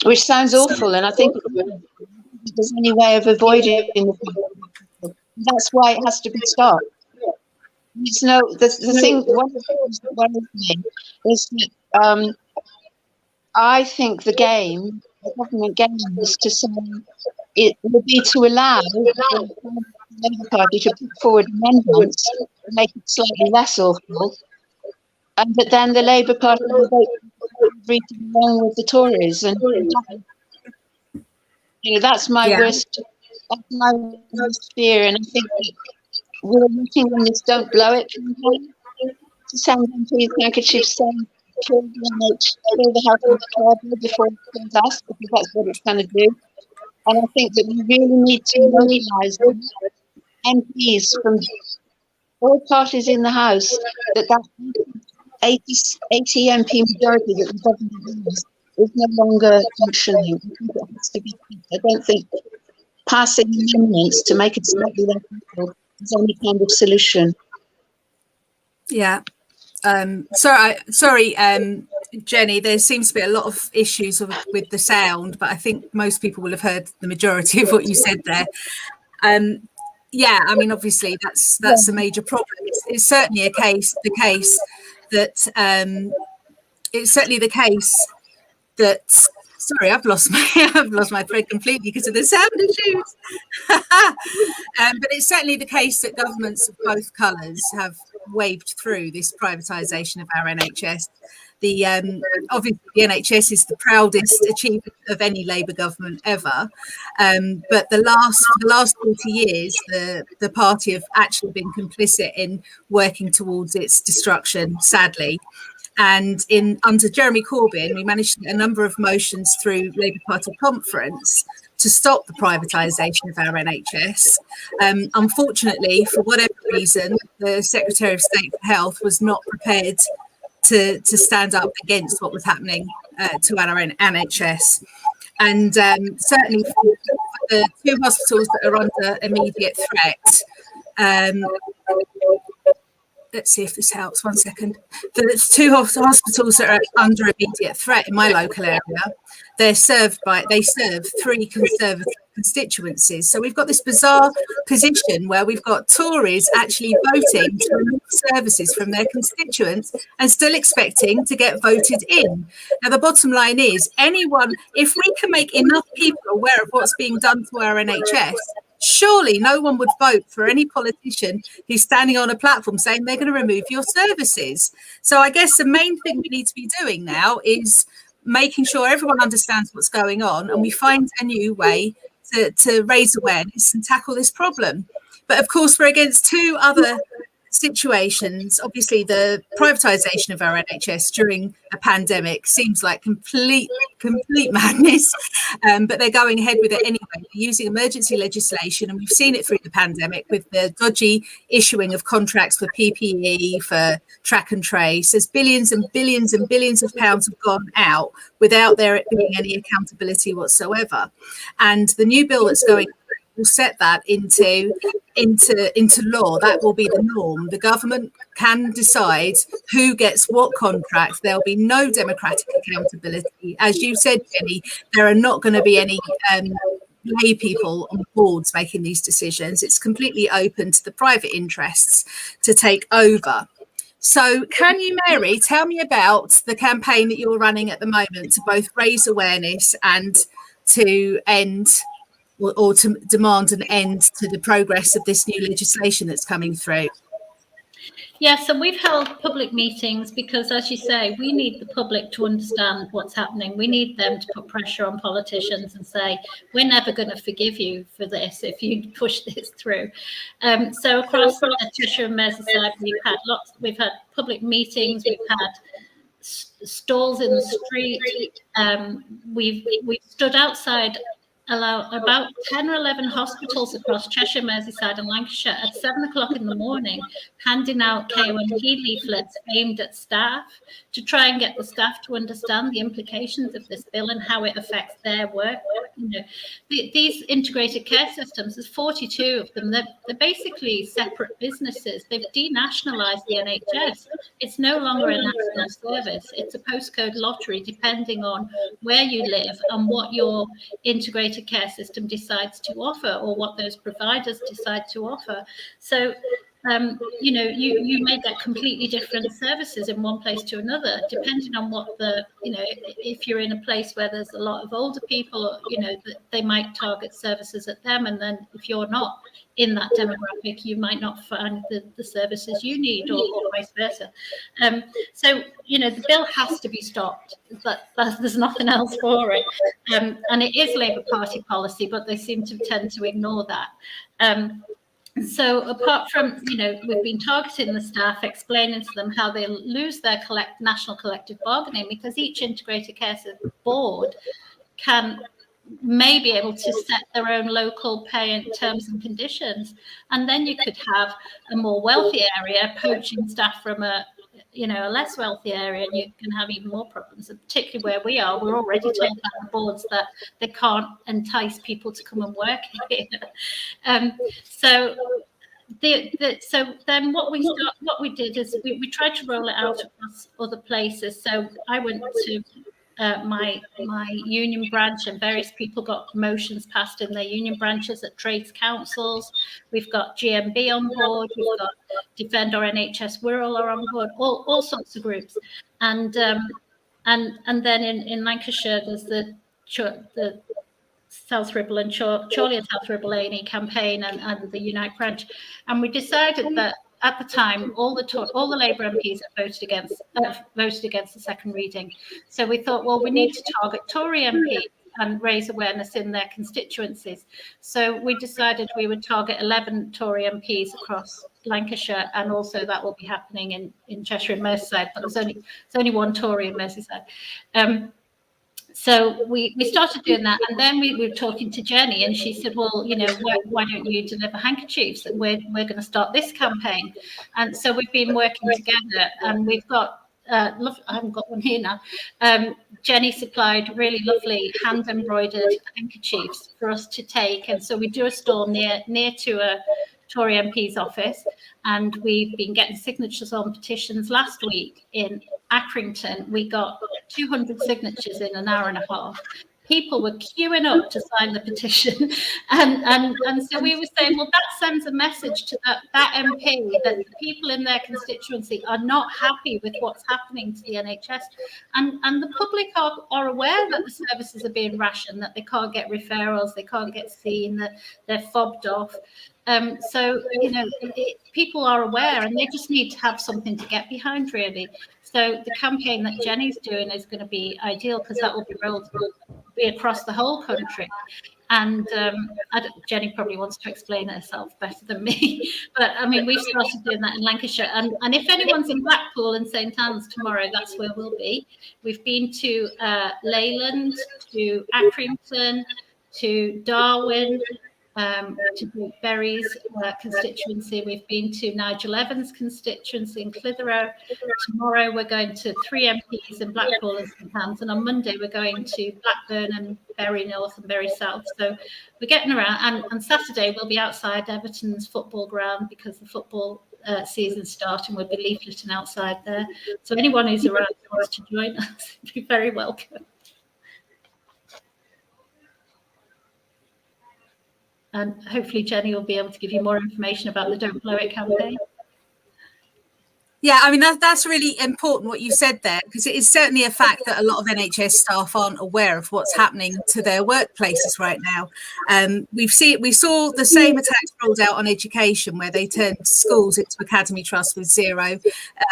which sounds awful. And I think if there's any way of avoiding it, that's why it has to be stopped. It's the thing. One of the things that worries me is that I think the government game, is to say it would be to allow the Labour Party to put forward amendments to make it slightly less awful, but then the Labour Party will vote along with the Tories, and that's my worst. That's my worst fear, and I think that we're looking on this "Don't Blow It" campaign to send them to handkerchiefs saying kill the health and care bill before it kills us, because that's what it's going to do. And I think that we really need to mobilise MPs from all parties in the House, that 80 MP majority that the government has is no longer functioning. I think it has to be. I don't think passing amendments to make it slightly less difficult is any kind of solution. Yeah. Sorry, Jenny, there seems to be a lot of issues with the sound, but I think most people will have heard the majority of what you said there. Yeah, I mean, obviously that's a major problem. It's certainly the case that sorry, I've lost my thread completely because of the sound issues. But it's certainly the case that governments of both colours have waved through this privatisation of our NHS. Obviously the NHS is the proudest achievement of any Labour government ever, but the last 40 years the party have actually been complicit in working towards its destruction, sadly. And under Jeremy Corbyn, we managed to get a number of motions through Labour Party conference to stop the privatisation of our NHS. Unfortunately, for whatever reason, the Secretary of State for Health was not prepared to stand up against what was happening to our NHS. And certainly for the two hospitals that are under immediate threat, let's see if this helps. 1 second. There's two hospitals that are under immediate threat in my local area. They serve 3 Conservative constituencies. So we've got this bizarre position where we've got Tories actually voting to remove services from their constituents and still expecting to get voted in. Now, the bottom line is, if we can make enough people aware of what's being done to our NHS, surely no one would vote for any politician who's standing on a platform saying they're going to remove your services. So I guess the main thing we need to be doing now is making sure everyone understands what's going on and we find a new way to raise awareness and tackle this problem. But of course, we're against two other situations. Obviously, the privatisation of our NHS during a pandemic seems like complete madness, but they're going ahead with it anyway. They're using emergency legislation, and we've seen it through the pandemic with the dodgy issuing of contracts for PPE, for track and trace. There's billions and billions and billions of pounds have gone out without there being any accountability whatsoever. And the new bill that's going will set that into law. That will be the norm. The government can decide who gets what contract. There'll be no democratic accountability. As you said, Jenny, there are not going to be any lay people on boards making these decisions. It's completely open to the private interests to take over. So can you, Mary, tell me about the campaign that you're running at the moment to both raise awareness and to end or to demand an end to the progress of this new legislation that's coming through? Yeah, so we've held public meetings because, as you say, we need the public to understand what's happening. We need them to put pressure on politicians and say, we're never going to forgive you for this if you push this through. So across Cheshire and Merseyside, we've had public meetings, we've had stalls in the street, we've stood outside about 10 or 11 hospitals across Cheshire, Merseyside and Lancashire at 7 o'clock in the morning, handing out KOMP leaflets aimed at staff to try and get the staff to understand the implications of this bill and how it affects their work. these integrated care systems, there's 42 of them. They're basically separate businesses. They've denationalised the NHS. It's no longer a national service. It's a postcode lottery depending on where you live and what your integrated care system decides to offer, or what those providers decide to offer. So you may get completely different services in one place to another, depending on what if you're in a place where there's a lot of older people, they might target services at them. And then if you're not in that demographic, you might not find the services you need, or vice versa. So the bill has to be stopped. There's nothing else for it. And it is Labour Party policy, but they seem to tend to ignore that. So apart from, we've been targeting the staff, explaining to them how they lose their national collective bargaining, because each integrated care board may be able to set their own local pay and terms and conditions. And then you could have a more wealthy area poaching staff from a less wealthy area, and you can have even more problems. And particularly where we are, we're already told by the boards that they can't entice people to come and work here. So then what we did is we tried to roll it out across other places. So I went to my union branch, and various people got motions passed in their union branches at trades councils. We've got GMB on board, we've got Defend Our NHS Wirral are on board, all sorts of groups. And then in Lancashire there's the South Ribble and Chorley and South Ribble A&E campaign and the Unite branch. And we decided that at the time, all the Labour MPs had voted against the second reading. So we thought, well, we need to target Tory MPs and raise awareness in their constituencies. So we decided we would target 11 Tory MPs across Lancashire, and also that will be happening in Cheshire and Merseyside, but there's only one Tory in Merseyside. So we started doing that, and then we were talking to Jenny, and she said, well, why don't you deliver handkerchiefs? And we're going to start this campaign. And so we've been working together, and we've got I haven't got one here now. Jenny supplied really lovely hand embroidered handkerchiefs for us to take, and so we do a stall near to a Tory MP's office, and we've been getting signatures on petitions. Last week in Accrington, we got 200 signatures in an hour and a half. People were queuing up to sign the petition, and so we were saying, well, that sends a message to that MP that the people in their constituency are not happy with what's happening to the NHS, and the public are aware that the services are being rationed, that they can't get referrals, they can't get seen, that they're fobbed off. People are aware, and they just need to have something to get behind, really. So the campaign that Jenny's doing is going to be ideal, because that will be across the whole country. And Jenny probably wants to explain it herself better than me. But I mean, we've started doing that in Lancashire. And if anyone's in Blackpool and St Anne's tomorrow, that's where we'll be. We've been to Leyland, to Accrington, to Darwin, to Berry's constituency. We've been to Nigel Evans' constituency in Clitheroe. Tomorrow we're going to 3 MPs in Blackpool and St Anne's, and on Monday we're going to Blackburn and Bury North and Bury South. So we're getting around, and Saturday we'll be outside Everton's football ground, because the football season's starting. We'll be leafleting outside there. So anyone who's around who wants to join us, be very welcome. And hopefully Jenny will be able to give you more information about the Don't Blow It campaign. Yeah, I mean, that's really important what you said there, because it is certainly a fact that a lot of NHS staff aren't aware of what's happening to their workplaces right now. We saw the same attacks rolled out on education, where they turned schools into academy trusts with zero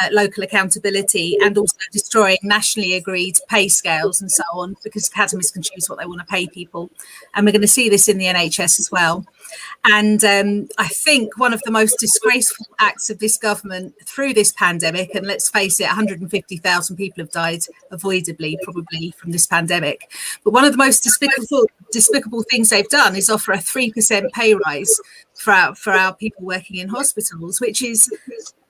local accountability, and also destroying nationally agreed pay scales and so on, because academies can choose what they want to pay people. And we're going to see this in the NHS as well. And I think one of the most disgraceful acts of this government through this pandemic, and let's face it, 150,000 people have died avoidably, probably, from this pandemic. But one of the most despicable things they've done is offer a 3% pay rise for our people working in hospitals, which is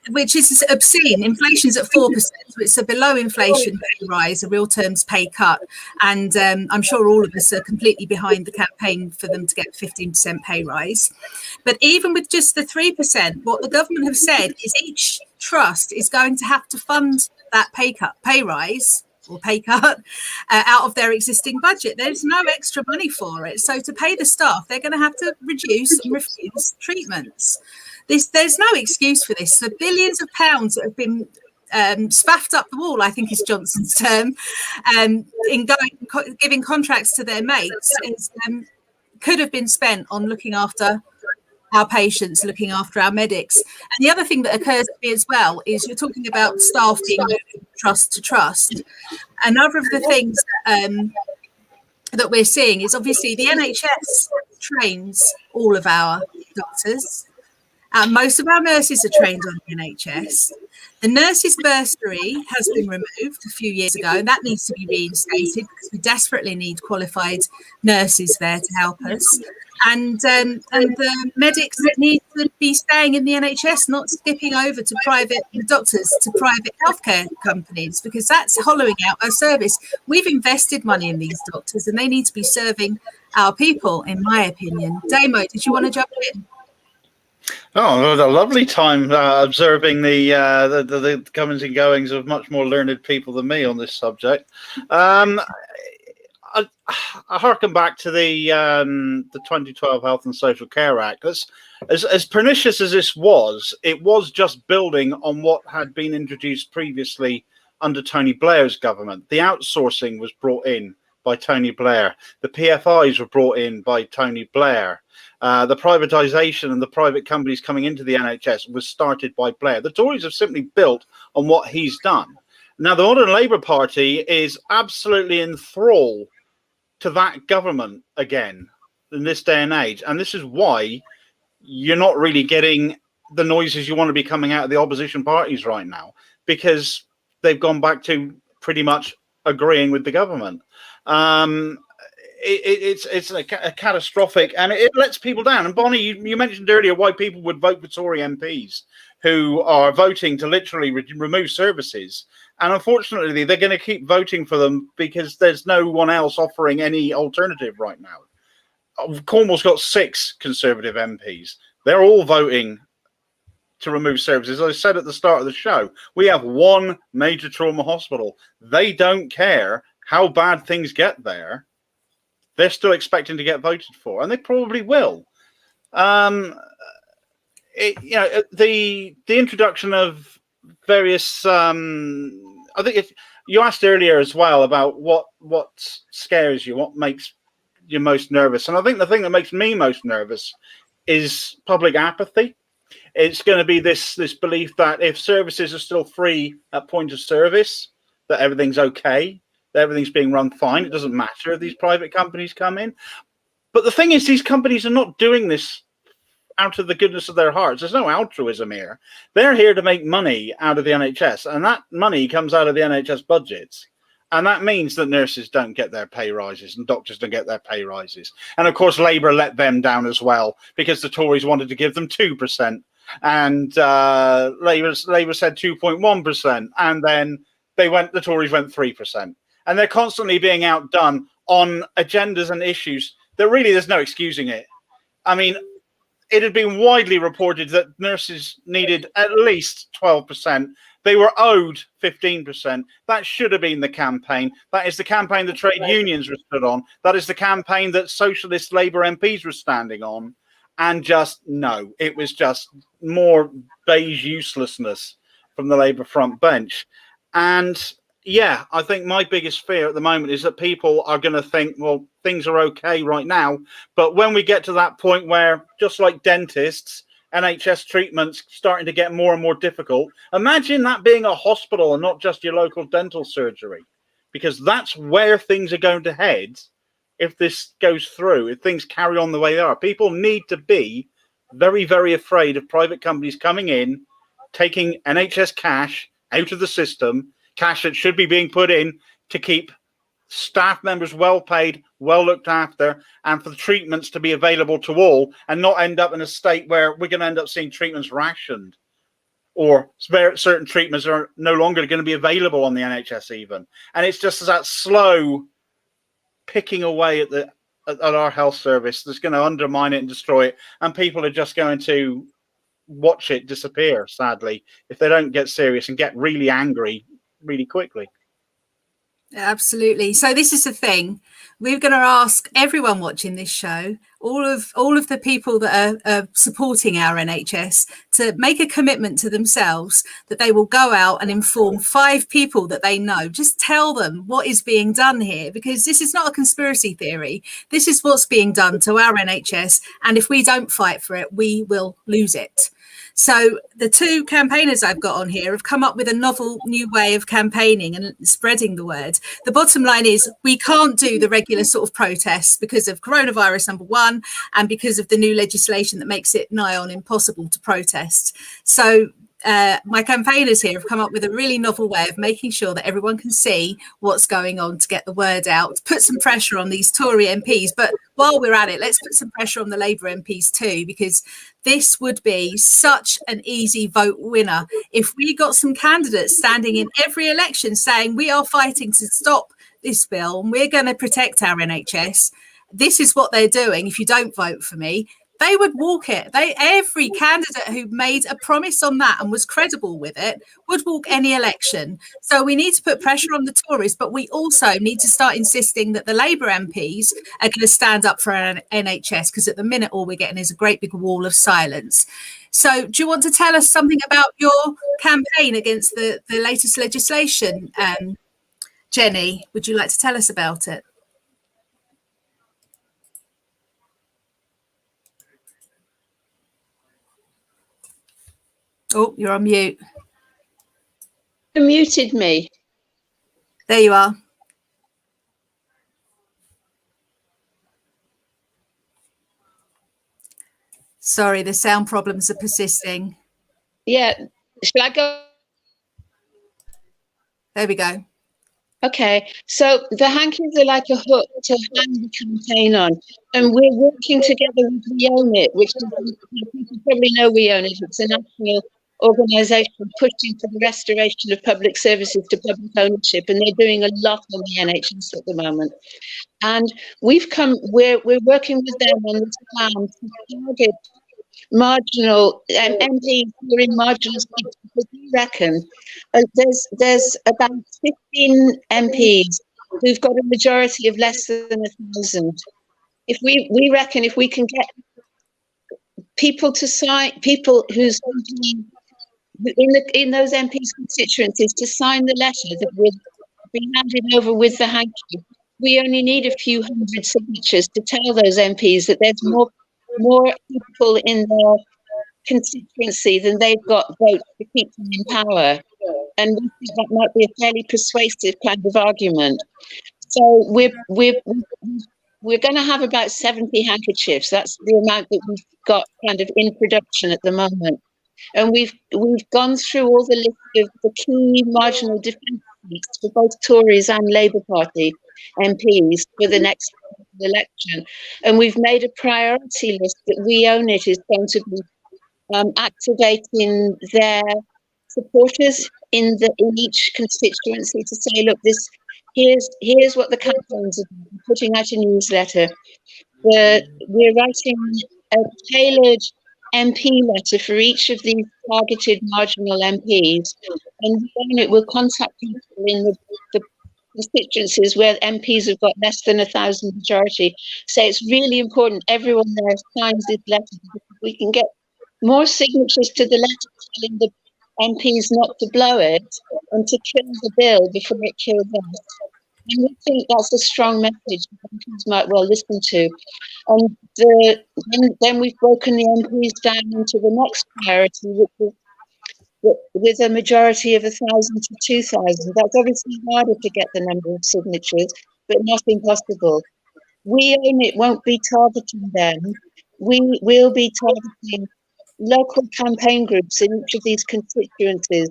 which is obscene. Inflation's at 4%, so it's a below inflation pay rise, a real terms pay cut. And I'm sure all of us are completely behind the campaign for them to get 15% pay rise. But even with just the 3%, what the government have said is each trust is going to have to fund that pay rise or pay cut out of their existing budget. There's no extra money for it. So to pay the staff, they're going to have to reduce and refuse treatments. There's no excuse for this. The billions of pounds that have been spaffed up the wall, I think is Johnson's term, in giving contracts to their mates, could have been spent on looking after our patients, looking after our medics. And the other thing that occurs to me as well is you're talking about staff being moved from trust to trust. Another of the things that we're seeing is obviously the NHS trains all of our doctors. Most of our nurses are trained on the NHS. The nurses' bursary has been removed a few years ago, and that needs to be reinstated because we desperately need qualified nurses there to help us. And the medics need to be staying in the NHS, not skipping over to private doctors, to private healthcare companies, because that's hollowing out our service. We've invested money in these doctors, and they need to be serving our people, in my opinion. Damo, did you want to jump in? Oh, a lovely time observing the comings and goings of much more learned people than me on this subject. I harken back to the 2012 Health and Social Care Act. As pernicious as this was, it was just building on what had been introduced previously under Tony Blair's government. The outsourcing was brought in by Tony Blair. The PFIs were brought in by Tony Blair. The privatisation and the private companies coming into the NHS was started by Blair. The Tories have simply built on what he's done. Now, the Modern Labour Party is absolutely in thrall to that government again in this day and age. And this is why you're not really getting the noises you want to be coming out of the opposition parties right now, because they've gone back to pretty much agreeing with the government. It's a catastrophic, and it lets people down. And Bonnie, you mentioned earlier why people would vote for Tory MPs who are voting to literally remove services. And unfortunately, they're going to keep voting for them because there's no one else offering any alternative right now. Cornwall's got 6 Conservative MPs. They're all voting to remove services. As I said at the start of the show, we have 1 major trauma hospital. They don't care how bad things get there. They're still expecting to get voted for, and they probably will. The introduction of various. I think you asked earlier as well about what scares you, what makes you most nervous, and I think the thing that makes me most nervous is public apathy. It's going to be this belief that if services are still free at point of service, that everything's okay. Everything's being run fine. It doesn't matter if these private companies come in. But the thing is, these companies are not doing this out of the goodness of their hearts. There's no altruism here. They're here to make money out of the NHS, and that money comes out of the NHS budgets. And that means that nurses don't get their pay rises and doctors don't get their pay rises. And of course, Labour let them down as well because the Tories wanted to give them 2%. And Labour said 2.1%. And then the Tories went 3%. And they're constantly being outdone on agendas and issues that really there's no excusing it. I mean, it had been widely reported that nurses needed at least 12%. They were owed 15%. That should have been the campaign. That is the campaign the trade unions were stood on. That is the campaign that socialist Labour MPs were standing on. And just, no, it was just more beige uselessness from the Labour front bench. And yeah, I think my biggest fear at the moment is that people are going to think, well, things are okay right now. But when we get to that point where, just like dentists, NHS treatments starting to get more and more difficult, imagine that being a hospital and not just your local dental surgery, because that's where things are going to head if this goes through, if things carry on the way they are. People need to be very, very afraid of private companies coming in, taking NHS cash out of the system, cash that should be being put in to keep staff members well paid, well looked after, and for the treatments to be available to all and not end up in a state where we're going to end up seeing treatments rationed. or certain treatments are no longer going to be available on the NHS even. And it's just that slow picking away at our health service that's going to undermine it and destroy it. And people are just going to watch it disappear, sadly, if they don't get serious and get really angry really quickly. Absolutely. So this is the thing. We're going to ask everyone watching this show, all of the people that are supporting our NHS, to make a commitment to themselves that they will go out and inform 5 people that they know. Just tell them what is being done here, because this is not a conspiracy theory. This is what's being done to our NHS. And if we don't fight for it, we will lose it. So the 2 campaigners I've got on here have come up with a novel new way of campaigning and spreading the word. The bottom line is we can't do the regular sort of protests because of coronavirus, number one, and because of the new legislation that makes it nigh on impossible to protest. So my campaigners here have come up with a really novel way of making sure that everyone can see what's going on to get the word out, put some pressure on these Tory MPs. But while we're at it, let's put some pressure on the Labour MPs too, because this would be such an easy vote winner if we got some candidates standing in every election saying we are fighting to stop this bill and we're going to protect our NHS. This is what they're doing. If you don't vote for me, they would walk it. Every candidate who made a promise on that and was credible with it would walk any election. So we need to put pressure on the Tories, but we also need to start insisting that the Labour MPs are going to stand up for our NHS, because at the minute all we're getting is a great big wall of silence. So do you want to tell us something about your campaign against the latest legislation? Jenny, would you like to tell us about it? Oh, you're on mute. You muted me. There you are. Sorry, the sound problems are persisting. Yeah. Shall I go? There we go. Okay, so the hankies are like a hook to hang the campaign on, and we're working together with We Own It, which is, people probably know We Own It. It's a national organisation pushing for the restoration of public services to public ownership, and they're doing a lot on the NHS at the moment. And we're working with them on this plan to target marginal MPs who are in marginal seats, because we reckon there's about 15 MPs who've got a majority of less than 1,000. If we reckon if we can get people to sign, people who's in those MPs' constituencies to sign the letter that will be handed over with the hanky, we only need a few hundred signatures to tell those MPs that there's more people in their constituency than they've got votes to keep them in power. And we think that might be a fairly persuasive kind of argument. So we're going to have about 70 handkerchiefs. That's the amount that we've got kind of in production at the moment. And we've gone through all the list of the key marginal defence seats for both Tories and Labour Party MPs for the next election. And we've made a priority list that We Own It is going to be activating their supporters in each constituency to say, look, here's what the campaigns are doing. We're putting out a newsletter. We're writing a tailored MP letter for each of these targeted marginal MPs, and then it will contact people in the constituencies where MPs have got less than 1,000 majority. So it's really important everyone there signs this letter, because we can get more signatures to the letter telling the MPs not to blow it and to kill the bill before it kills us. And we think that's a strong message MPs might well listen to. And then we've broken the MPs down into the next priority, which is with a majority of 1,000 to 2,000. That's obviously harder to get the number of signatures, but not impossible. We Own It won't be targeting them. We will be targeting local campaign groups in each of these constituencies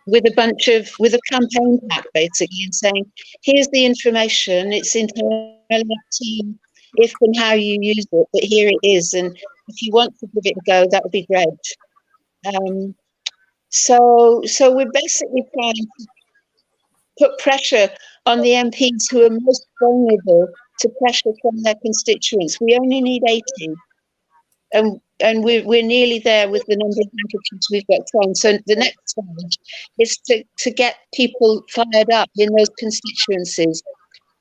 with a campaign pack, basically, and saying, here's the information, it's entirely up to you if and how you use it, but here it is, and if you want to give it a go, that would be great. So we're basically trying to put pressure on the MPs who are most vulnerable to pressure from their constituents. We only need 80. And we're nearly there with the number of handkerchiefs we've got thrown. So the next stage is to get people fired up in those constituencies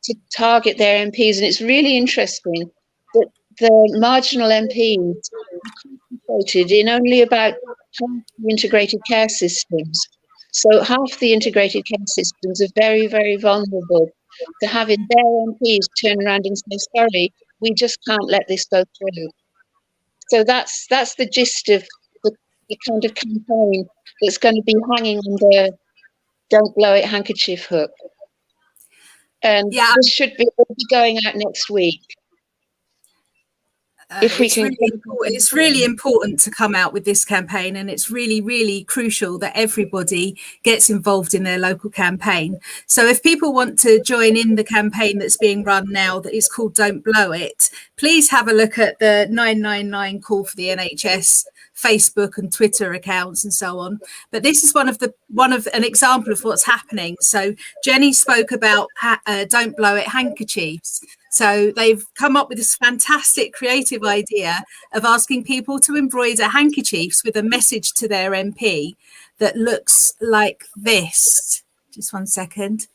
to target their MPs. And it's really interesting that the marginal MPs are concentrated in only about half the integrated care systems. So half the integrated care systems are very, very vulnerable to having their MPs turn around and say, sorry, we just can't let this go through. So that's the gist of the kind of campaign that's going to be hanging on the "Don't Blow It" handkerchief hook. And this should be going out next week. It's really important to come out with this campaign, and it's really, really crucial that everybody gets involved in their local campaign. So if people want to join in the campaign that's being run now, that is called "Don't Blow It," please have a look at the 999 call for the NHS Facebook and Twitter accounts and so on. But this is one of an example of what's happening. So Jenny spoke about "Don't Blow It" handkerchiefs. So they've come up with this fantastic creative idea of asking people to embroider handkerchiefs with a message to their MP that looks like this. Just one second.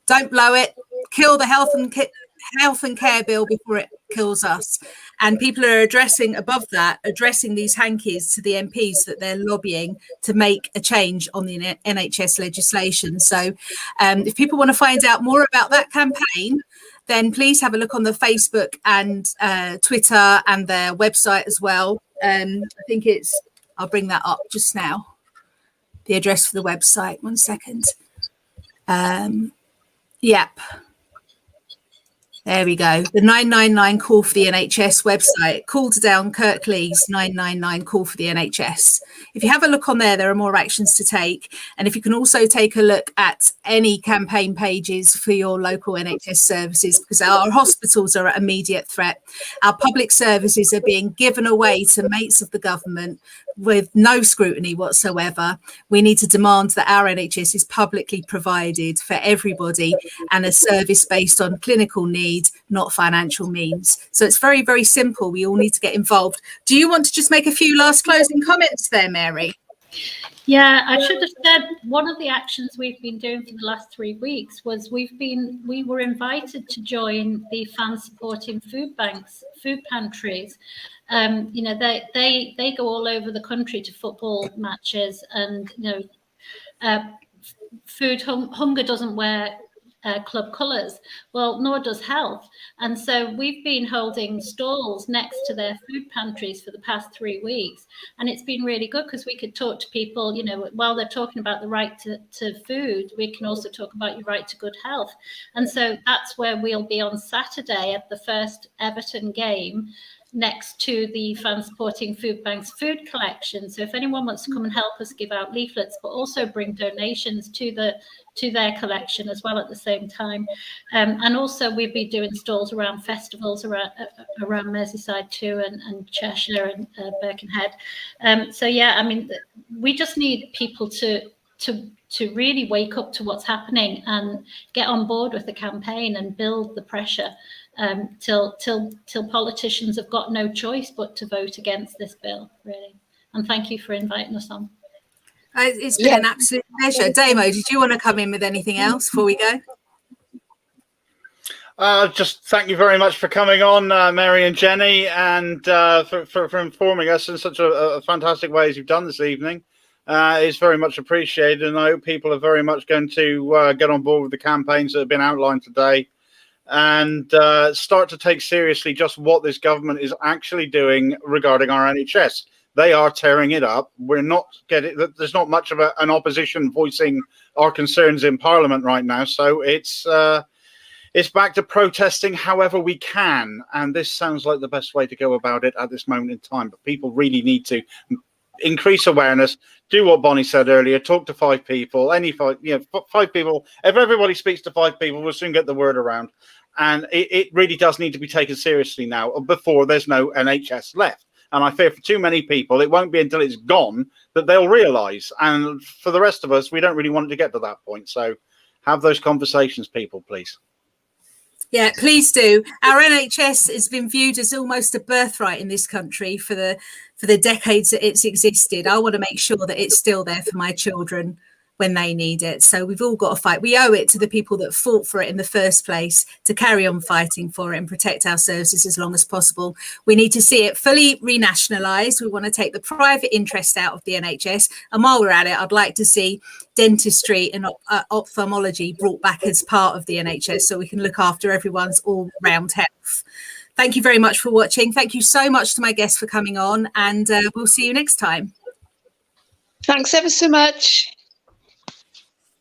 Don't blow it. Kill the health and care bill before it kills us. And people are addressing these hankies to the MPs that they're lobbying to make a change on the NHS legislation. So if people want to find out more about that campaign, then please have a look on the Facebook and Twitter and their website as well. I think I'll bring that up just now. The address for the website. 1 second. Yep. There we go. The 999 call for the NHS website. Call to down Kirklees 999 call for the NHS. If you have a look on there, there are more actions to take. And if you can also take a look at any campaign pages for your local NHS services, because our hospitals are at immediate threat. Our public services are being given away to mates of the government with no scrutiny whatsoever. We need to demand that our NHS is publicly provided for everybody and a service based on clinical need, not financial means. So it's very, very simple. We all need to get involved. Do you want to just make a few last closing comments there, Mary? Yeah, I should have said one of the actions we've been doing for the last 3 weeks was we were invited to join the fan supporting food banks, food pantries. You know, they go all over the country to football matches, and you know, hunger doesn't wear club colours. Well, nor does health. And so we've been holding stalls next to their food pantries for the past 3 weeks. And it's been really good because we could talk to people, you know, while they're talking about the right to food, we can also talk about your right to good health. And so that's where we'll be on Saturday at the first Everton game, next to the fan supporting food bank's food collection. So if anyone wants to come and help us give out leaflets, but also bring donations to their collection as well at the same time. And also we'll be doing stalls around festivals around Merseyside too, and Cheshire and Birkenhead. So yeah, I mean, we just need people to really wake up to what's happening and get on board with the campaign and build the pressure till politicians have got no choice but to vote against this bill, really. And thank you for inviting us on. It's been an absolute pleasure. Damo, did you want to come in with anything else before we go? Just thank you very much for coming on, Mary and Jenny, and for informing us in such a fantastic way as you've done this evening. It's very much appreciated, and I hope people are very much going to get on board with the campaigns that have been outlined today, and start to take seriously just what this government is actually doing regarding our NHS. They are tearing it up. We're not getting. There's not much of an opposition voicing our concerns in Parliament right now, so it's back to protesting however we can, and this sounds like the best way to go about it at this moment in time. But people really need to increase awareness, do what Bonnie said earlier, talk to 5 people, 5 people. If everybody speaks to 5 people, we'll soon get the word around. And it really does need to be taken seriously now before there's no NHS left. And I fear for too many people, it won't be until it's gone that they'll realise. And for the rest of us, we don't really want it to get to that point. So have those conversations, people, please. Yeah, please do. Our NHS has been viewed as almost a birthright in this country for the decades that it's existed. I want to make sure that it's still there for my children when they need it. So we've all got to fight. We owe it to the people that fought for it in the first place to carry on fighting for it and protect our services as long as possible. We need to see it fully renationalised. We want to take the private interest out of the NHS. And while we're at it, I'd like to see dentistry and ophthalmology brought back as part of the NHS so we can look after everyone's all-round health. Thank you very much for watching. Thank you so much to my guests for coming on, and we'll see you next time. Thanks ever so much.